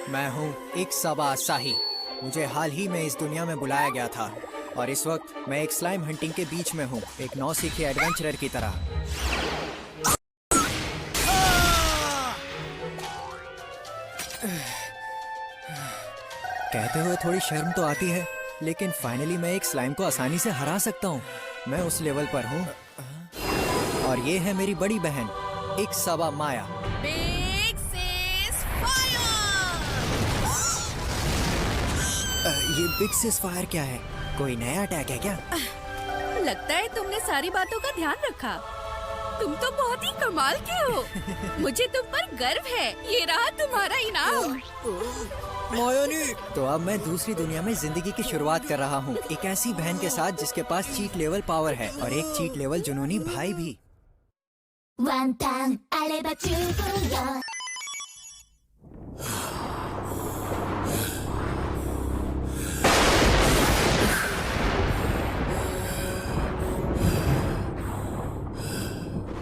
मैं हूँ एक सबा शाही। मुझे हाल ही में इस दुनिया में बुलाया गया था और इस वक्त मैं एक स्लाइम हंटिंग के बीच में हूँ, एक नौसीखे एडवेंचरर की तरह। कहते हुए थोड़ी शर्म तो आती है, लेकिन फाइनली मैं एक स्लाइम को आसानी से हरा सकता हूँ। मैं उस लेवल पर हूँ। और ये है मेरी बड़ी बहन, एक सबा माया। बिग सिस फायर! ये बिग सिस फायर क्या है? कोई नया अटैक है क्या? लगता है तुमने सारी बातों का ध्यान रखा। तुम तो बहुत ही कमाल के हो। मुझे तुम पर गर्व है। ये रहा तुम्हारा इनाम। मायानी। तो अब मैं दूसरी दुनिया में जिंदगी की शुरुआत कर रहा हूँ, एक ऐसी बहन के साथ जिसके पास चीट लेवल पावर है और एक चीट लेवल जुनूनी भाई भी।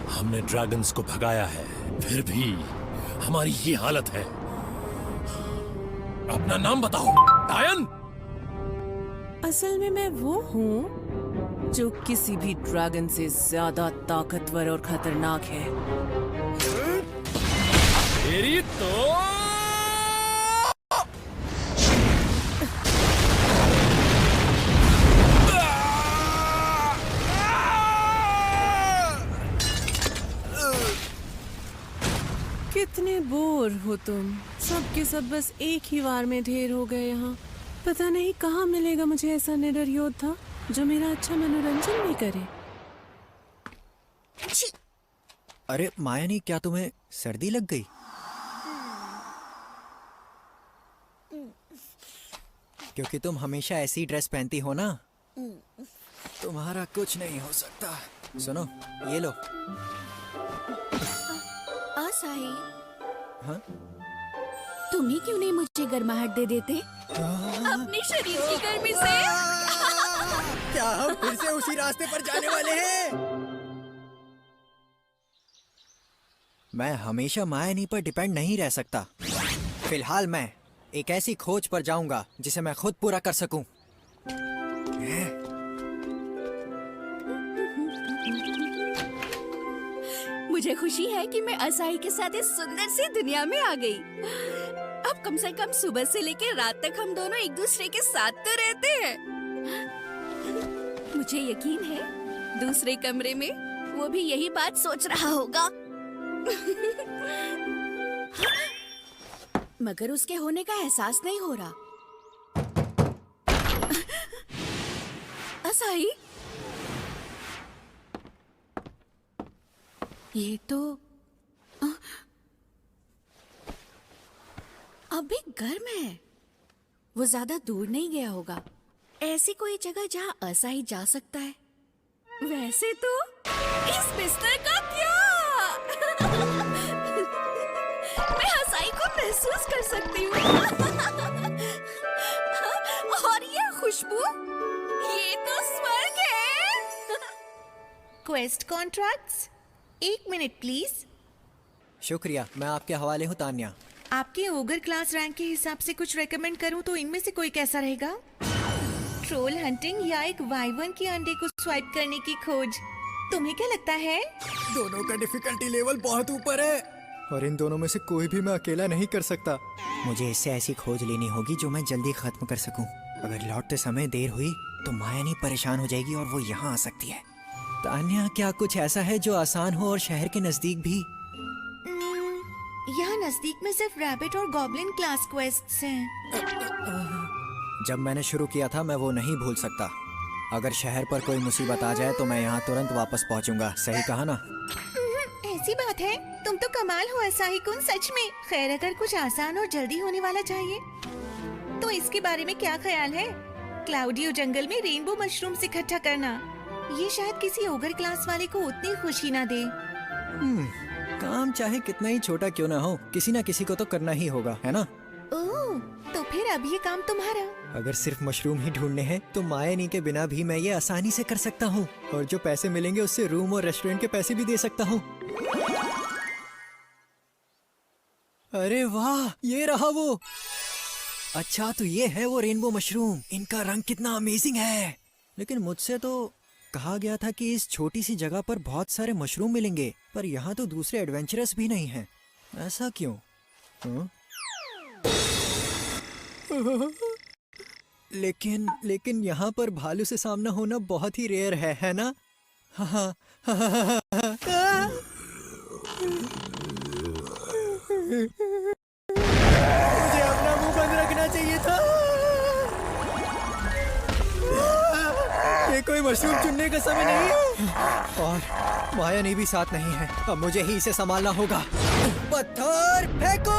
हमने ड्रैगन्स को भगाया है, फिर भी हमारी ये हालत है। अपना नाम बताओ, डायन। असल में मैं वो हूँ जो किसी भी ड्रैगन से ज्यादा ताकतवर और खतरनाक है। तेरी तो कितने बोर हो तुम। सब के सब बस एक ही वार में ढेर हो गए यहाँ। पता नहीं कहाँ मिलेगा मुझे ऐसा निडर योद्धा जो मेरा अच्छा मनोरंजन भी करे। अरे मायानी, क्या तुम्हें सर्दी लग गई? क्योंकि तुम हमेशा ऐसी ड्रेस पहनती हो ना, तुम्हारा कुछ नहीं हो सकता। सुनो, ये लो। आसाही, हाँ? तुम ही क्यों नहीं मुझे गर्माहट दे देते अपने शरीर की गर्मी से? क्या हम फिर से उसी रास्ते पर जाने वाले हैं? मैं हमेशा मायानी पर डिपेंड नहीं रह सकता। फिलहाल मैं एक ऐसी खोज पर जाऊंगा जिसे मैं खुद पूरा कर सकूं। मुझे खुशी है कि मैं असाही के साथ इस सुंदर सी दुनिया में आ गई। अब कम से कम सुबह से लेकर रात तक हम दोनों एक दूसरे के साथ तो रहते हैं। मुझे यकीन है दूसरे कमरे में वो भी यही बात सोच रहा होगा। मगर उसके होने का एहसास नहीं हो रहा। असाही, ये तो अब भी गर्म है। वो ज्यादा दूर नहीं गया होगा। ऐसी कोई जगह जहाँ असाही जा सकता है। वैसे तो इस बिस्तर का क्या? मैं असाही को महसूस कर सकती हूँ। और ये खुशबू, ये तो स्वर्ग है। Quest contracts, 1 minute please. शुक्रिया, मैं आपके हवाले हूँ तान्या। आपके ओगर क्लास रैंक के हिसाब से कुछ रेकमेंड करूं तो इनमें से कोई कैसा रहेगा? ट्रोल हंटिंग या एक वाइवन के अंडे को स्वाइप करने की खोज? तुम्हें क्या लगता है? दोनों का डिफिकल्टी लेवल बहुत ऊपर है और इन दोनों में से कोई भी मैं अकेला नहीं कर सकता। मुझे इससे ऐसी खोज लेनी होगी जो मैं जल्दी खत्म कर सकूं। अगर लौटते समय देर हुई तो मायानी परेशान हो जाएगी और वो यहाँ आ सकती है। तान्या, क्या कुछ ऐसा है जो आसान हो और शहर के नजदीक भी? यहाँ नजदीक में सिर्फ रैबिट और गॉब्लिन क्लास क्वेस्ट्स हैं। जब मैंने शुरू किया था मैं वो नहीं भूल सकता। अगर शहर पर कोई मुसीबत आ जाए तो मैं यहाँ तुरंत वापस पहुँचूंगा। सही कहा ना? ऐसी बात है, तुम तो कमाल हो असाही कुन, सच में। खैर, अगर कुछ आसान और जल्दी होने वाला चाहिए तो इसके बारे में क्या ख्याल है? क्लाउडियो जंगल में रेनबो मशरूम्स इकट्ठा करना, ये शायद किसी ओगर क्लास वाले को उतनी खुशी ना दे। काम चाहे कितना ही छोटा क्यों ना हो, किसी ना किसी को तो करना ही होगा, है ना? ओह, तो फिर अब ये काम तुम्हारा। अगर सिर्फ मशरूम ही ढूंढने हैं तो मायानी के बिना भी मैं ये आसानी से कर सकता हूँ और जो पैसे मिलेंगे उससे रूम और रेस्टोरेंट के पैसे भी दे सकता हूँ। अरे वाह, ये रहा वो। अच्छा, तो ये है वो रेनबो मशरूम। इनका रंग कितना अमेजिंग है। लेकिन मुझसे तो कहा गया था कि इस छोटी सी जगह पर बहुत सारे मशरूम मिलेंगे, पर यहाँ तो दूसरे एडवेंचरस भी नहीं हैं। ऐसा क्यों? हाँ? लेकिन यहाँ पर भालू से सामना होना बहुत ही रेयर है ना? हाँ। मुझे अपना मुंह बंद रखना चाहिए था। ये कोई मशरूम चुनने का समय नहीं है। और मायानी भी साथ नहीं है। अब मुझे ही इसे संभालना होगा। पत्थर फेंको।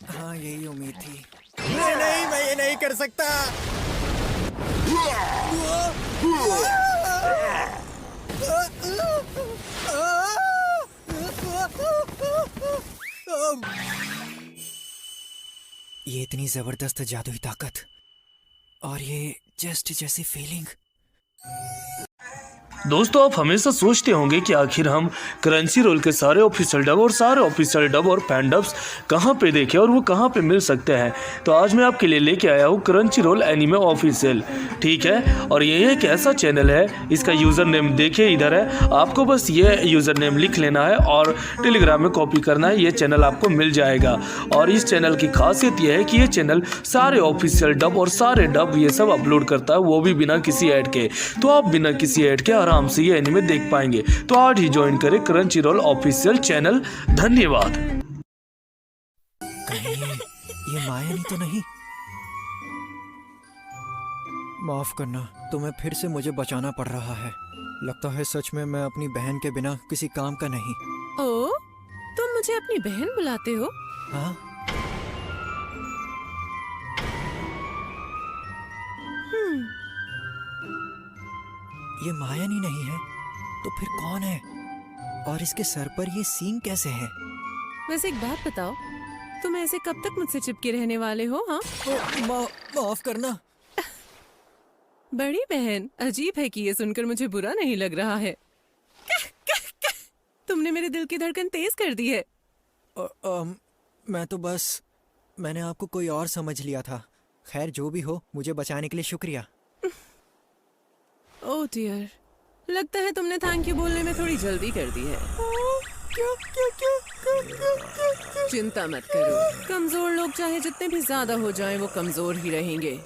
हाँ, यही उम्मीद थी। नहीं, मैं ये नहीं कर सकता। ये इतनी जबरदस्त जादुई ताकत और ये जस्ट जैसी फीलिंग। दोस्तों, आप हमेशा सोचते होंगे कि आखिर हम क्रंची रोल के सारे ऑफिशियल डब और सारे ऑफिशियल डब और फैन डब्स कहाँ पे देखें और वो कहाँ पे मिल सकते हैं। तो आज मैं आपके लिए लेके आया हूँ क्रंची रोल एनिमे ऑफिशियल, ठीक है। और ये एक ऐसा चैनल है, इसका यूज़र नेम देखिए इधर है। आपको बस ये यूज़र नेम लिख लेना है और टेलीग्राम में कॉपी करना है, ये चैनल आपको मिल जाएगा। और इस चैनल की खासियत ये है कि ये चैनल सारे ऑफिशियल डब और सारे डब ये सब अपलोड करता है, वो भी बिना किसी ऐड के। तो आप बिना किसी ऐड के आराम से ये एनिमे देख पाएंगे। तो आज ही ज्वाइन करें क्रंची रोल ऑफिशियल चैनल। धन्यवाद। कहीं ये मायानी तो नहीं? माफ करना, तुम्हें फिर से मुझे बचाना पड़ रहा है। लगता है सच में मैं अपनी बहन के बिना किसी काम का नहीं। ओ, तुम मुझे अपनी बहन बुलाते हो? हाँ? ये मायानी नहीं है तो फिर कौन है? और इसके सर पर ये सींग कैसे है? वैसे एक बात बताओ, तुम ऐसे कब तक मुझसे चिपके रहने वाले हो? हाँ, माफ करना। बड़ी बहन, अजीब है कि ये सुनकर मुझे बुरा नहीं लग रहा है। तुमने मेरे दिल की धड़कन तेज कर दी है। मैं तो बस, मैंने आपको कोई और समझ लिया था। खैर, जो भी हो, मुझे बचाने के लिए शुक्रिया। ओह डियर, लगता है तुमने थैंक यू बोलने में थोड़ी जल्दी कर दी है। चिंता मत करो, कमजोर लोग चाहे जितने भी ज्यादा हो जाएं, वो कमजोर ही रहेंगे।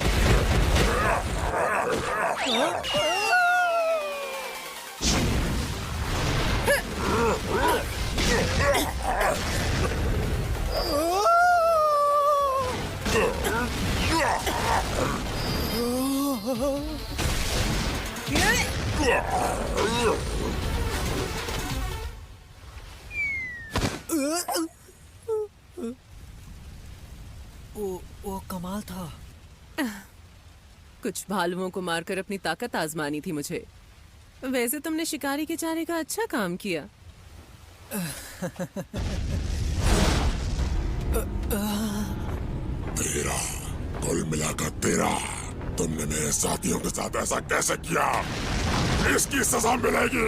वो कमाल था। कुछ भालुओं को मारकर अपनी ताकत आजमानी थी मुझे। वैसे तुमने शिकारी के चारे का अच्छा काम किया। तेरा, कुल मिलाकर तेरा, तुमने मेरे साथियों के साथ ऐसा कैसे किया? इसकी सजा मिलेगी।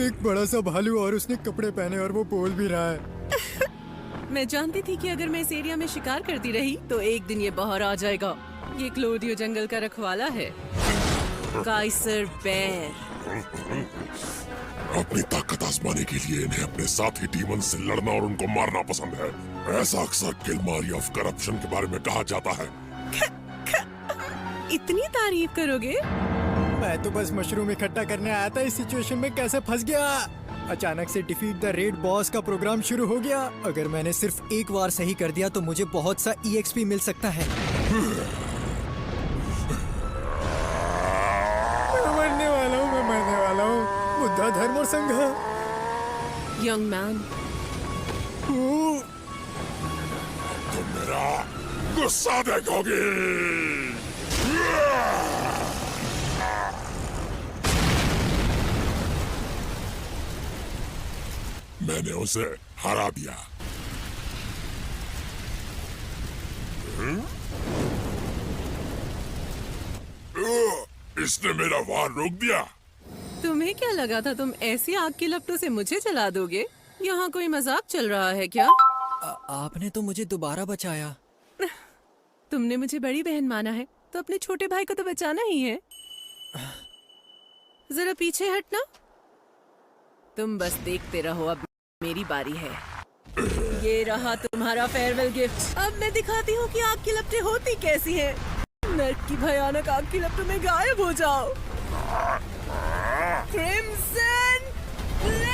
एक बड़ा सा भालू और उसने कपड़े पहने और वो बोल भी रहा है। मैं जानती थी कि अगर मैं इस एरिया में शिकार करती रही तो एक दिन ये बाहर आ जाएगा। ये क्लोडियो जंगल का रखवाला है, काइसर बेर। अपनी ताकत आजमाने के लिए इन्हें अपने साथी डीमन से लड़ना और उनको मारना पसंद है। ऐसा अक्सर किलमारी ऑफ करप्शन के बारे में कहा जाता है। इतनी तारीफ करोगे? मैं तो बस मशरूम इकट्ठा करने आया था। इस सिचुएशन में कैसे फंस गया? अचानक से डिफीट द रेड बॉस का प्रोग्राम शुरू हो गया। अगर मैंने सिर्फ एक बार सही कर दिया तो मुझे बहुत सा EXP मिल सकता है। मैं मरने वाला हूँ। बुद्धा धर्म और संघ। यंग मैन, तुम मेरा गुस्सा देखोगे। मैंने उसे हरा दिया। इसने मेरा वार रोक दिया। तुम्हें क्या लगा था तुम ऐसी आग की लपटों से मुझे जला दोगे? यहाँ कोई मजाक चल रहा है क्या? आपने तो मुझे दोबारा बचाया। तुमने मुझे बड़ी बहन माना है तो अपने छोटे भाई को तो बचाना ही है। जरा पीछे हटना। तुम बस देखते रहो, अब मेरी बारी है। ये रहा तुम्हारा फेयरवेल गिफ्ट। अब मैं दिखाती हूँ कि आग की लपटें होती कैसी हैं। नर्क की भयानक आग की लपटों में गायब हो जाओ। Crimson flame!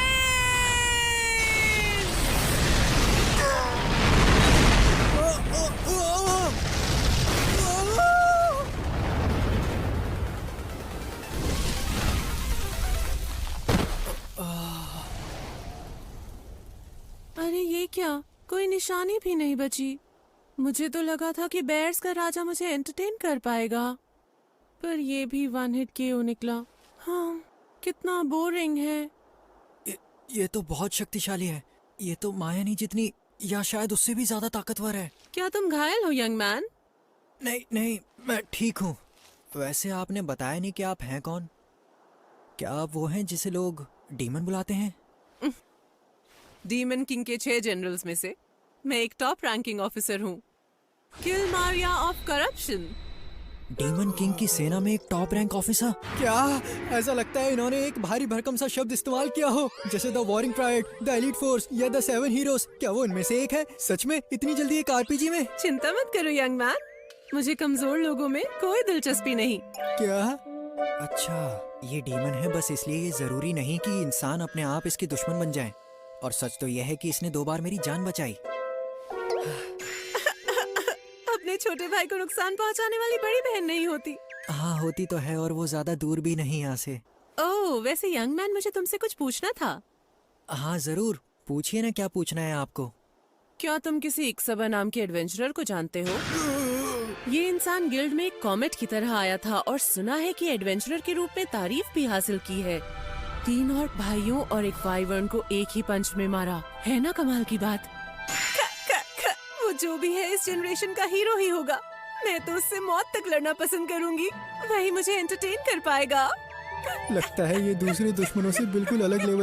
अरे ये क्या, कोई निशानी भी नहीं बची। मुझे तो लगा था कि बेयर्स का राजा मुझे एंटरटेन कर पाएगा, पर ये भी वन हिट केओ निकला। हाँ, कितना बोरिंग है। ये तो बहुत शक्तिशाली है। ये तो माया नहीं जितनी, या शायद उससे भी ज्यादा ताकतवर है। क्या तुम घायल हो यंग मैन? नहीं नहीं, मैं ठीक हूँ। वैसे आपने बताया नहीं कि आप हैं कौन। क्या आप वो हैं जिसे लोग डीमन बुलाते हैं? डीमन किंग के 6 जनरल्स में से मैं एक टॉप रैंकिंग ऑफिसर हूँ। किलमारिया ऑफ करप्शन। डीमन किंग की सेना में एक टॉप रैंक ऑफिसर? क्या ऐसा लगता है इन्होंने एक भारी भरकम सा शब्द इस्तेमाल किया हो, जैसे the warring pride, the elite force या द 7 हीरोज। क्या वो इनमें से एक है? सच में इतनी जल्दी एक आरपीजी में? चिंता मत करो यंग मैन, मुझे कमजोर लोगों में कोई दिलचस्पी नहीं। क्या? अच्छा, ये डीमन है बस इसलिए ये जरूरी नहीं कि इंसान अपने आप इसके दुश्मन बन जाए। और सच तो यह है कि इसने 2 बार मेरी जान बचाई। अपने छोटे भाई को नुकसान पहुंचाने वाली बड़ी बहन नहीं होती। हाँ होती तो है, और वो ज्यादा दूर भी नहीं यहाँ से। ओह, वैसे यंग मैन मुझे तुमसे कुछ पूछना था। हाँ जरूर, पूछिए ना, क्या पूछना है आपको? क्या तुम किसी इक्सबा नाम के एडवेंचरर को जानते हो? ये इंसान गिल्ड में एक कॉमेट की तरह आया था और सुना है कि एडवेंचरर के रूप में तारीफ भी हासिल की है। 3 और भाइयों और एक वाइवर्न को एक ही पंच में मारा है ना, कमाल की बात। वो जो भी है इस जनरेशन का हीरो ही होगा। मैं तो उससे मौत तक लड़ना पसंद करूंगी, वही मुझे एंटरटेन कर पाएगा। लगता है ये दूसरे दुश्मनों से बिल्कुल अलग लेवल